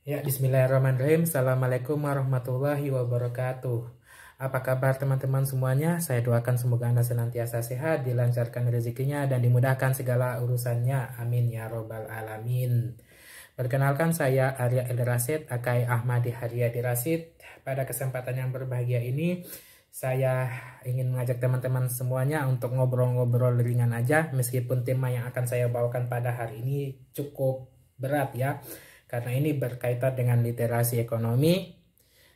Ya, bismillahirrahmanirrahim. Assalamualaikum warahmatullahi wabarakatuh. Apa kabar teman-teman semuanya? Saya doakan semoga Anda senantiasa sehat, dilancarkan rezekinya, dan dimudahkan segala urusannya. Amin ya robbal alamin. Perkenalkan, saya Arya El Rasid, Akai Ahmadi Haryadi Rasid. Pada kesempatan yang berbahagia ini, saya ingin mengajak teman-teman semuanya untuk ngobrol-ngobrol ringan aja, meskipun tema yang akan saya bawakan pada hari ini cukup berat ya, karena ini berkaitan dengan literasi ekonomi.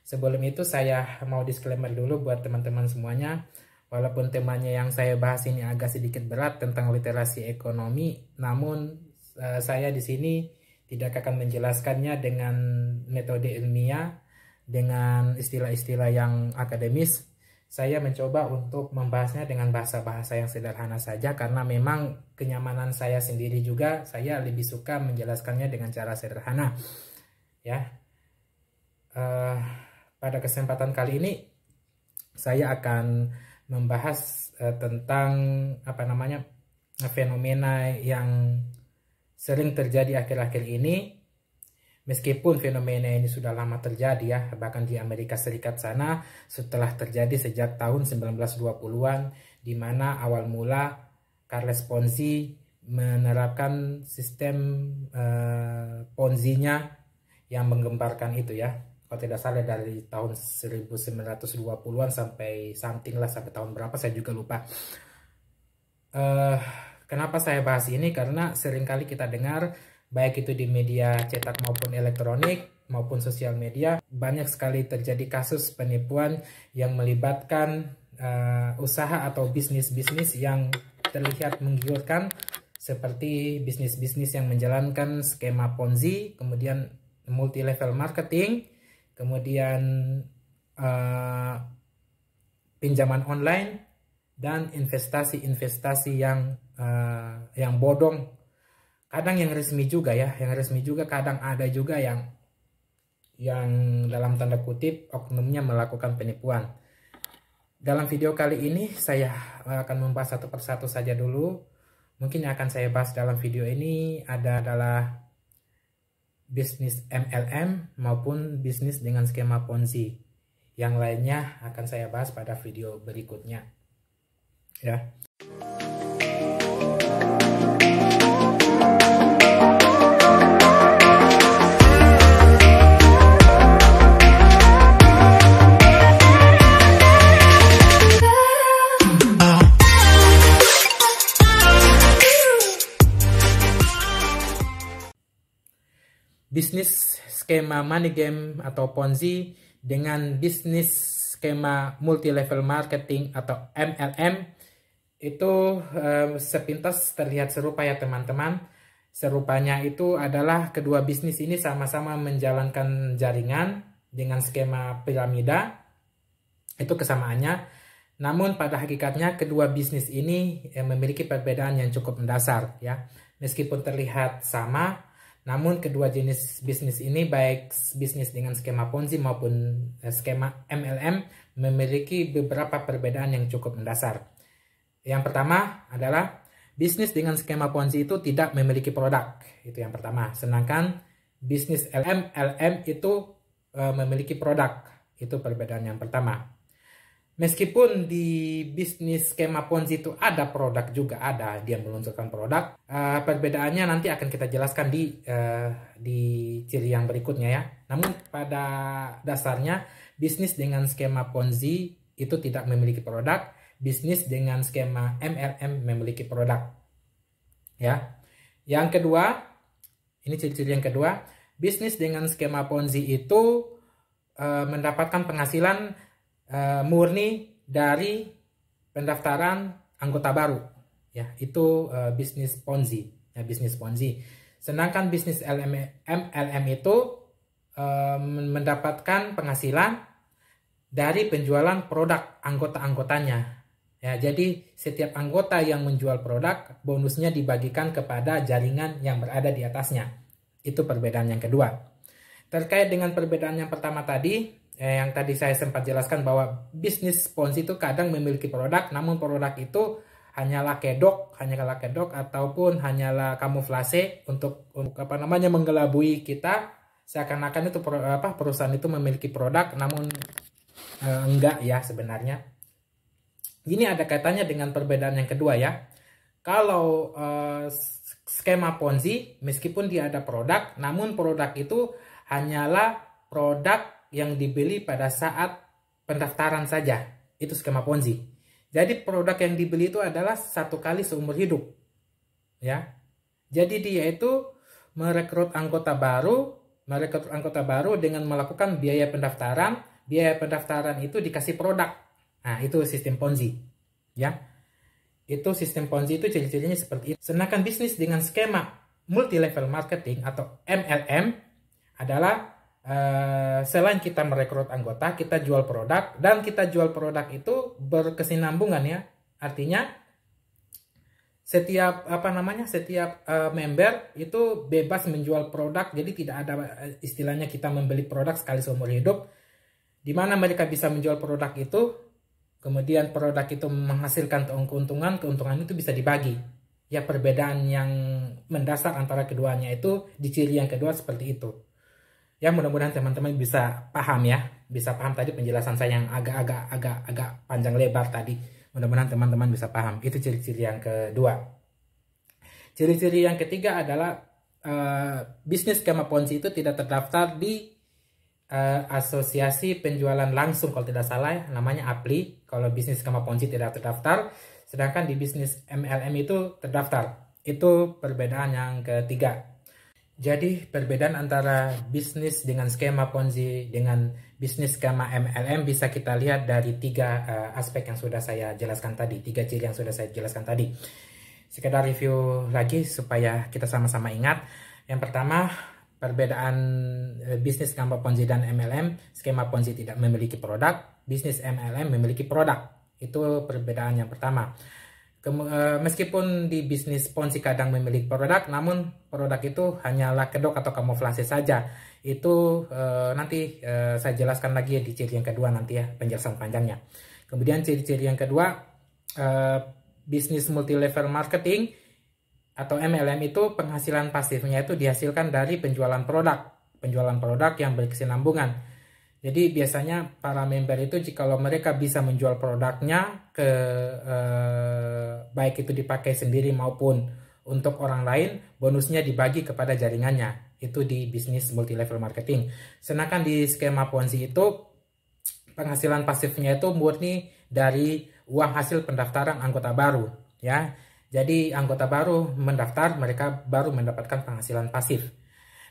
Sebelum itu saya mau disclaimer dulu buat teman-teman semuanya. Walaupun temanya yang saya bahas ini agak sedikit berat tentang literasi ekonomi, namun saya di sini tidak akan menjelaskannya dengan metode ilmiah, dengan istilah-istilah yang akademis. Saya mencoba untuk membahasnya dengan bahasa-bahasa yang sederhana saja, karena memang kenyamanan saya sendiri juga, saya lebih suka menjelaskannya dengan cara sederhana. Ya, pada kesempatan kali ini saya akan membahas tentang fenomena yang sering terjadi akhir-akhir ini. Meskipun fenomena ini sudah lama terjadi ya, bahkan di Amerika Serikat sana setelah terjadi sejak tahun 1920-an, di mana awal mula Carles Ponzi menerapkan sistem Ponzi-nya yang menggemparkan itu ya. Kalau tidak salah dari tahun 1920-an sampai something lah, sampai tahun berapa saya juga lupa. Kenapa saya bahas ini? Karena seringkali kita dengar, baik itu di media cetak maupun elektronik maupun sosial media, banyak sekali terjadi kasus penipuan yang melibatkan usaha atau bisnis-bisnis yang terlihat menggiurkan, seperti bisnis-bisnis yang menjalankan skema Ponzi, kemudian multi level marketing, kemudian pinjaman online, dan investasi-investasi yang bodong. Kadang yang resmi juga ya, kadang ada juga yang dalam tanda kutip oknumnya melakukan penipuan. Dalam video kali ini saya akan membahas satu persatu saja dulu. Mungkin yang akan saya bahas dalam video ini adalah bisnis MLM maupun bisnis dengan skema Ponzi. Yang lainnya akan saya bahas pada video berikutnya. Ya. Bisnis skema money game atau Ponzi dengan bisnis skema multi level marketing atau MLM itu sepintas terlihat serupa ya teman-teman. Serupanya itu adalah kedua bisnis ini sama-sama menjalankan jaringan dengan skema piramida. Itu kesamaannya. Namun pada hakikatnya kedua bisnis ini memiliki perbedaan yang cukup mendasar ya. Meskipun terlihat sama, namun kedua jenis bisnis ini, baik bisnis dengan skema Ponzi maupun skema MLM, memiliki beberapa perbedaan yang cukup mendasar. Yang pertama adalah bisnis dengan skema Ponzi itu tidak memiliki produk. Itu yang pertama. Sedangkan bisnis LM itu memiliki produk. Itu perbedaan yang pertama. Meskipun di bisnis skema Ponzi itu ada produk juga, ada dia meluncurkan produk. Perbedaannya nanti akan kita jelaskan di ciri yang berikutnya ya. Namun pada dasarnya bisnis dengan skema Ponzi itu tidak memiliki produk. Bisnis dengan skema MLM memiliki produk. Ya. Yang kedua, ini ciri-ciri yang kedua, bisnis dengan skema Ponzi itu mendapatkan penghasilan murni dari pendaftaran anggota baru ya, itu bisnis Ponzi ya, bisnis Ponzi. Sedangkan bisnis MLM itu mendapatkan penghasilan dari penjualan produk anggota-anggotanya ya. Jadi setiap anggota yang menjual produk, bonusnya dibagikan kepada jaringan yang berada di atasnya. Itu perbedaan yang kedua. Terkait dengan perbedaan yang pertama tadi, yang tadi saya sempat jelaskan bahwa bisnis Ponzi itu kadang memiliki produk, namun produk itu hanyalah kedok ataupun hanyalah kamuflase untuk mengelabui kita seakan-akan itu perusahaan itu memiliki produk, namun enggak ya sebenarnya. Ini ada kaitannya dengan perbedaan yang kedua ya. Kalau skema Ponzi, meskipun dia ada produk, namun produk itu hanyalah produk yang dibeli pada saat pendaftaran saja. Itu skema Ponzi. Jadi produk yang dibeli itu adalah satu kali seumur hidup. Ya. Jadi dia itu merekrut anggota baru dengan melakukan biaya pendaftaran. Biaya pendaftaran itu dikasih produk. Nah, itu sistem Ponzi. Ya. Itu sistem Ponzi itu ciri-cirinya seperti itu. Sedangkan bisnis dengan skema multi level marketing atau MLM adalah selain kita merekrut anggota, kita jual produk, dan kita jual produk itu berkesinambungan ya. Artinya setiap member itu bebas menjual produk, jadi tidak ada istilahnya kita membeli produk sekali seumur hidup, di mana mereka bisa menjual produk itu, kemudian produk itu menghasilkan keuntungan itu bisa dibagi. Ya, perbedaan yang mendasar antara keduanya itu di ciri yang kedua seperti itu. Ya, mudah-mudahan teman-teman bisa paham ya. Bisa paham tadi penjelasan saya yang agak panjang lebar tadi. Mudah-mudahan teman-teman bisa paham. Itu ciri-ciri yang kedua. Ciri-ciri yang ketiga adalah bisnis skema Ponzi itu tidak terdaftar di asosiasi penjualan langsung, kalau tidak salah namanya APLI. Kalau bisnis skema Ponzi tidak terdaftar, sedangkan di bisnis MLM itu terdaftar. Itu perbedaan yang ketiga. Jadi perbedaan antara bisnis dengan skema Ponzi dengan bisnis skema MLM bisa kita lihat dari tiga aspek yang sudah saya jelaskan tadi, tiga ciri yang sudah saya jelaskan tadi. Sekedar review lagi supaya kita sama-sama ingat. Yang pertama, perbedaan bisnis skema Ponzi dan MLM. Skema Ponzi tidak memiliki produk, bisnis MLM memiliki produk. Itu perbedaan yang pertama. Meskipun di bisnis Ponzi kadang memiliki produk, namun produk itu hanyalah kedok atau kamuflase saja. Itu nanti saya jelaskan lagi di ciri yang kedua nanti ya, penjelasan panjangnya. Kemudian ciri-ciri yang kedua, bisnis multi level marketing atau MLM itu penghasilan pasifnya itu dihasilkan dari penjualan produk yang berkesinambungan. Jadi biasanya para member itu jikalau mereka bisa menjual produknya ke baik itu dipakai sendiri maupun untuk orang lain, bonusnya dibagi kepada jaringannya. Itu di bisnis multi level marketing. Sedangkan di skema Ponzi itu penghasilan pasifnya itu murni dari uang hasil pendaftaran anggota baru, ya. Jadi anggota baru mendaftar, mereka baru mendapatkan penghasilan pasif.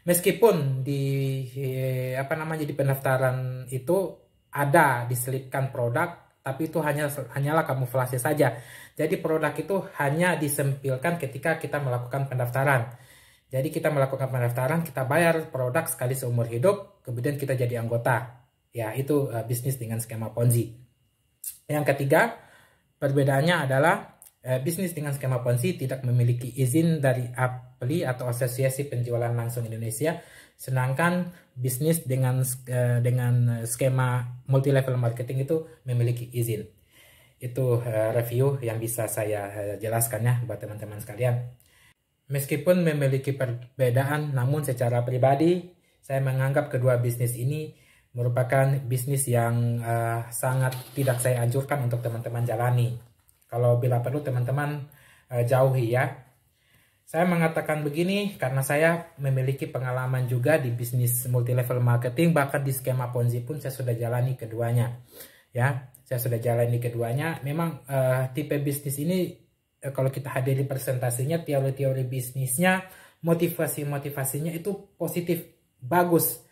Meskipun di pendaftaran itu ada diselipkan produk, tapi itu hanyalah kamuflase saja. Jadi produk itu hanya disempilkan ketika kita melakukan pendaftaran. Jadi kita melakukan pendaftaran, kita bayar produk sekali seumur hidup, kemudian kita jadi anggota. Ya, itu bisnis dengan skema Ponzi. Yang ketiga, perbedaannya adalah bisnis dengan skema Ponzi tidak memiliki izin dari APLI atau Asosiasi Penjualan Langsung Indonesia, sedangkan bisnis dengan skema multi level marketing itu memiliki izin. Itu review yang bisa saya jelaskan ya buat teman-teman sekalian. Meskipun memiliki perbedaan, namun secara pribadi saya menganggap kedua bisnis ini merupakan bisnis yang sangat tidak saya anjurkan untuk teman-teman jalani. Kalau bila perlu teman-teman jauhi ya. Saya mengatakan begini karena saya memiliki pengalaman juga di bisnis multi level marketing, bahkan di skema Ponzi pun saya sudah jalani keduanya. Ya, saya sudah jalani keduanya. Memang tipe bisnis ini kalau kita hadiri presentasinya, teori-teori bisnisnya, motivasinya itu positif, bagus.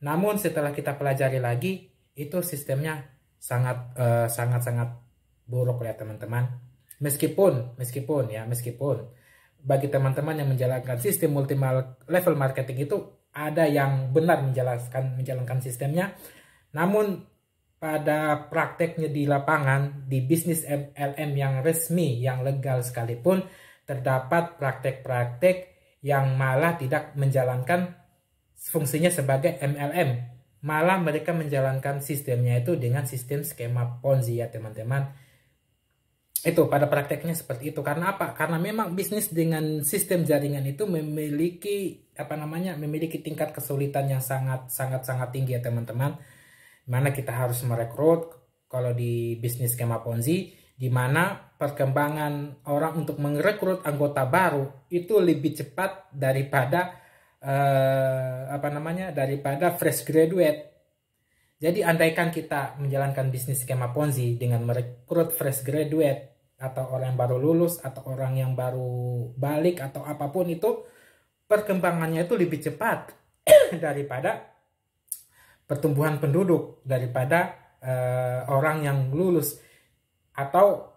Namun setelah kita pelajari lagi, itu sistemnya sangat buruk ya teman-teman. Meskipun bagi teman-teman yang menjalankan sistem multi level marketing itu ada yang benar menjalankan sistemnya, namun pada prakteknya di lapangan di bisnis MLM yang resmi, yang legal sekalipun, terdapat praktek-praktek yang malah tidak menjalankan fungsinya sebagai MLM, malah mereka menjalankan sistemnya itu dengan sistem skema Ponzi ya teman-teman. Itu pada prakteknya seperti itu. Karena apa? Karena memang bisnis dengan sistem jaringan itu memiliki memiliki tingkat kesulitan yang sangat tinggi ya teman-teman. Mana kita harus merekrut kalau di bisnis skema Ponzi, di mana perkembangan orang untuk merekrut anggota baru itu lebih cepat daripada daripada fresh graduate. Jadi andaikan kita menjalankan bisnis skema Ponzi dengan merekrut fresh graduate atau orang yang baru lulus atau orang yang baru balik atau apapun itu, perkembangannya itu lebih cepat daripada pertumbuhan penduduk, daripada orang yang lulus atau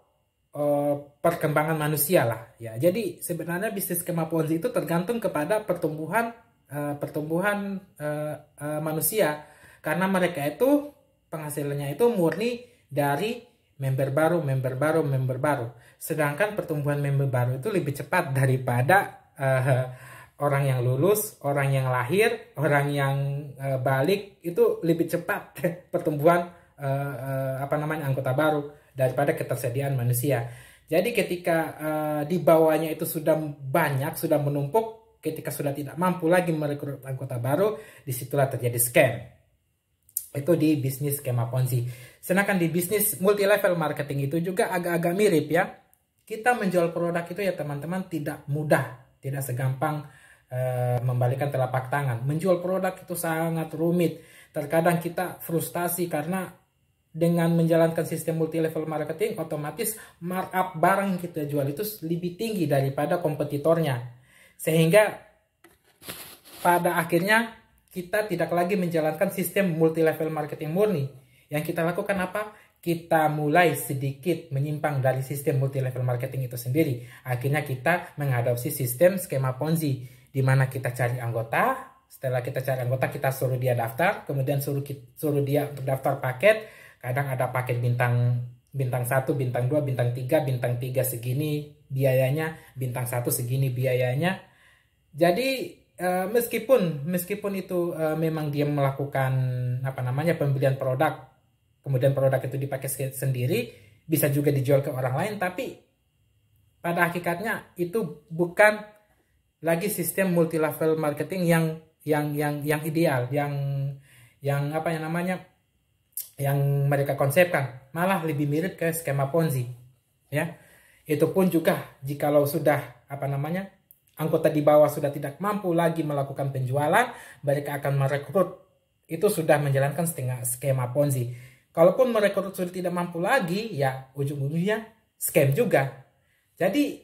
perkembangan manusia lah ya. Jadi sebenarnya bisnis skema Ponzi itu tergantung kepada pertumbuhan manusia. Karena mereka itu penghasilannya itu murni dari member baru. Sedangkan pertumbuhan member baru itu lebih cepat daripada orang yang lulus, orang yang lahir, orang yang balik itu lebih cepat pertumbuhan anggota baru daripada ketersediaan manusia. Jadi ketika di bawahnya itu sudah banyak, sudah menumpuk, ketika sudah tidak mampu lagi merekrut anggota baru, disitulah terjadi scam. Itu di bisnis skema Ponzi. Sedangkan di bisnis multi level marketing itu juga agak-agak mirip ya. Kita menjual produk itu ya teman-teman tidak mudah, tidak segampang membalikan telapak tangan. Menjual produk itu sangat rumit. Terkadang kita frustasi karena dengan menjalankan sistem multi level marketing otomatis markup barang yang kita jual itu lebih tinggi daripada kompetitornya. Sehingga pada akhirnya kita tidak lagi menjalankan sistem multi level marketing murni. Yang kita lakukan apa? Kita mulai sedikit menyimpang dari sistem multi level marketing itu sendiri. Akhirnya kita mengadopsi sistem skema Ponzi, di mana kita cari anggota. Setelah kita cari anggota, kita suruh dia daftar, kemudian suruh dia untuk daftar paket. Kadang ada paket bintang 1, bintang 2, bintang 3, bintang 3 segini biayanya, bintang 1 segini biayanya. Jadi meskipun itu memang dia melakukan pembelian produk, kemudian produk itu dipakai sendiri, bisa juga dijual ke orang lain, tapi pada hakikatnya itu bukan lagi sistem multi level marketing yang ideal, yang mereka konsepkan, malah lebih mirip ke skema Ponzi ya. Itu pun juga jikalau sudah anggota di bawah sudah tidak mampu lagi melakukan penjualan, mereka akan merekrut, itu sudah menjalankan skema Ponzi. Kalaupun merekrut sudah tidak mampu lagi, ya ujung-ujungnya scam juga. Jadi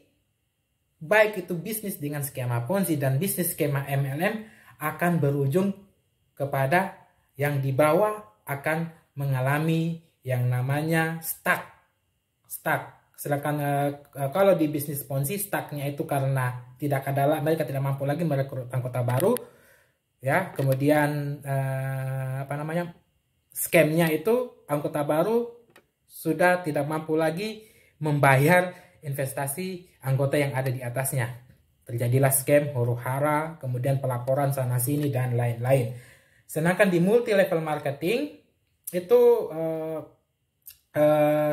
baik itu bisnis dengan skema Ponzi dan bisnis skema MLM akan berujung kepada yang di bawah akan mengalami yang namanya stuck. Sedangkan kalau di bisnis Ponzi, stucknya itu karena mereka tidak mampu lagi merekrut anggota baru ya. Kemudian scamnya itu anggota baru sudah tidak mampu lagi membayar investasi anggota yang ada di atasnya. Terjadilah scam, huru-hara, kemudian pelaporan sana sini dan lain-lain. Sedangkan di multi level marketing itu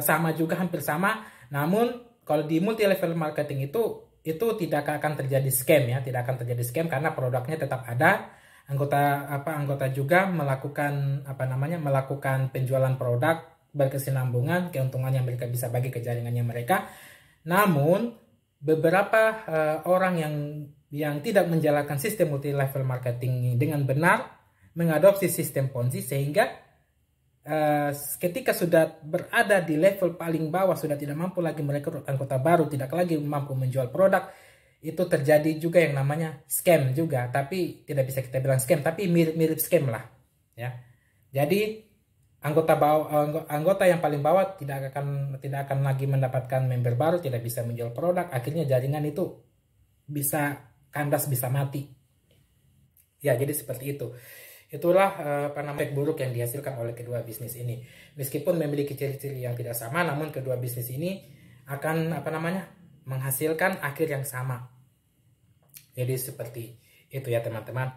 sama juga, hampir sama. Namun kalau di multi level marketing itu tidak akan terjadi scam ya, tidak akan terjadi scam karena produknya tetap ada. Anggota juga melakukan melakukan penjualan produk berkesinambungan, keuntungan yang mereka bisa bagi ke jaringannya mereka. Namun beberapa orang yang tidak menjalankan sistem multi level marketing dengan benar mengadopsi sistem Ponzi, sehingga ketika sudah berada di level paling bawah, sudah tidak mampu lagi merekrut anggota baru, tidak lagi mampu menjual produk, itu terjadi juga yang namanya scam juga. Tapi tidak bisa kita bilang scam, tapi mirip-mirip scam lah ya. Jadi anggota yang paling bawah tidak akan lagi mendapatkan member baru, tidak bisa menjual produk, akhirnya jaringan itu bisa kandas, bisa mati ya. Jadi seperti itu. Itulah efek buruk yang dihasilkan oleh kedua bisnis ini. Meskipun memiliki ciri-ciri yang tidak sama, namun kedua bisnis ini akan menghasilkan akhir yang sama. Jadi seperti itu ya teman-teman.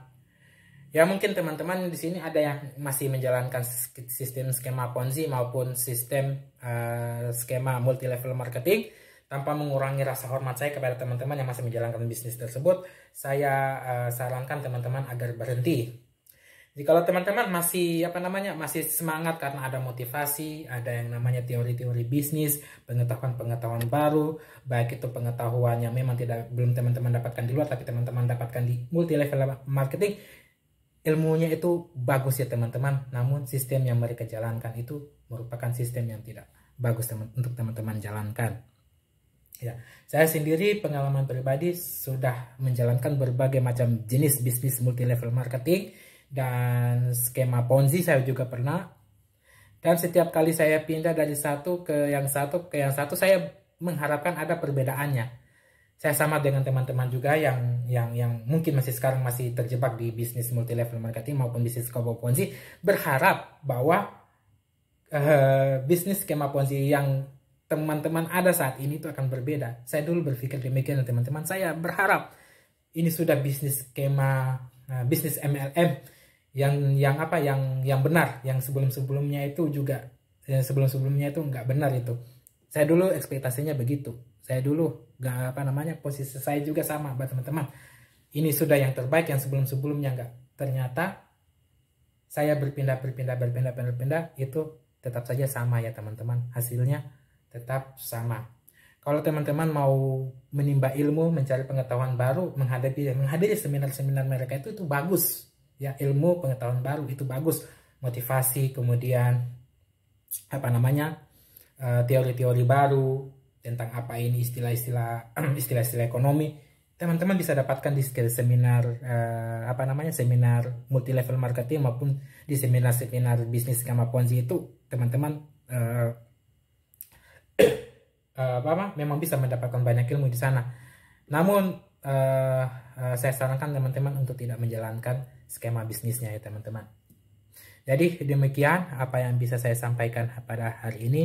Ya mungkin teman-teman di sini ada yang masih menjalankan sistem skema Ponzi maupun sistem skema multi level marketing. Tanpa mengurangi rasa hormat saya kepada teman-teman yang masih menjalankan bisnis tersebut, saya sarankan teman-teman agar berhenti. Jikalau teman-teman masih masih semangat karena ada motivasi, ada yang namanya teori-teori bisnis, pengetahuan-pengetahuan baru, baik itu pengetahuan yang memang belum teman-teman dapatkan di luar tapi teman-teman dapatkan di multi level marketing, ilmunya itu bagus ya teman-teman, namun sistem yang mereka jalankan itu merupakan sistem yang tidak bagus untuk teman-teman jalankan. Ya, saya sendiri pengalaman pribadi sudah menjalankan berbagai macam jenis bisnis multi level marketing dan skema Ponzi saya juga pernah. Dan setiap kali saya pindah dari satu ke yang satu saya mengharapkan ada perbedaannya. Saya sama dengan teman-teman juga yang mungkin sekarang masih terjebak di bisnis multi level marketing maupun bisnis skema Ponzi, berharap bahwa bisnis skema Ponzi yang teman-teman ada saat ini itu akan berbeda. Saya dulu berpikir demikian teman-teman. Saya berharap ini sudah bisnis skema bisnis MLM yang benar, yang sebelum-sebelumnya itu juga sebelum-sebelumnya itu nggak benar itu. Saya dulu ekspektasinya begitu. Saya dulu posisi saya juga sama teman-teman. Ini sudah yang terbaik, yang sebelum-sebelumnya nggak. Ternyata saya berpindah itu tetap saja sama ya teman-teman. Hasilnya tetap sama. Kalau teman-teman mau menimba ilmu, mencari pengetahuan baru, menghadiri seminar-seminar mereka itu bagus. Ya, ilmu pengetahuan baru itu bagus. Motivasi, kemudian teori-teori baru tentang apa ini istilah-istilah ekonomi. Teman-teman bisa dapatkan di seminar seminar multi level marketing maupun di seminar-seminar bisnis skema Ponzi itu teman-teman memang bisa mendapatkan banyak ilmu di sana. Namun saya sarankan teman-teman untuk tidak menjalankan skema bisnisnya ya teman-teman. Jadi demikian apa yang bisa saya sampaikan pada hari ini.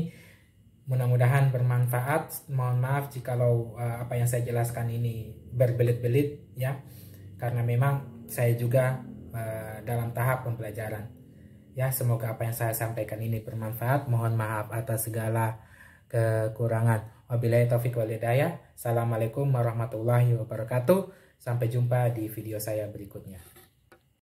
Mudah-mudahan bermanfaat. Mohon maaf jikalau apa yang saya jelaskan ini berbelit-belit ya, karena memang saya juga dalam tahap pembelajaran. Ya, semoga apa yang saya sampaikan ini bermanfaat. Mohon maaf atas segala kekurangan. Wabillahi taufiq wal hidayah. Assalamualaikum warahmatullahi wabarakatuh. Sampai jumpa di video saya berikutnya.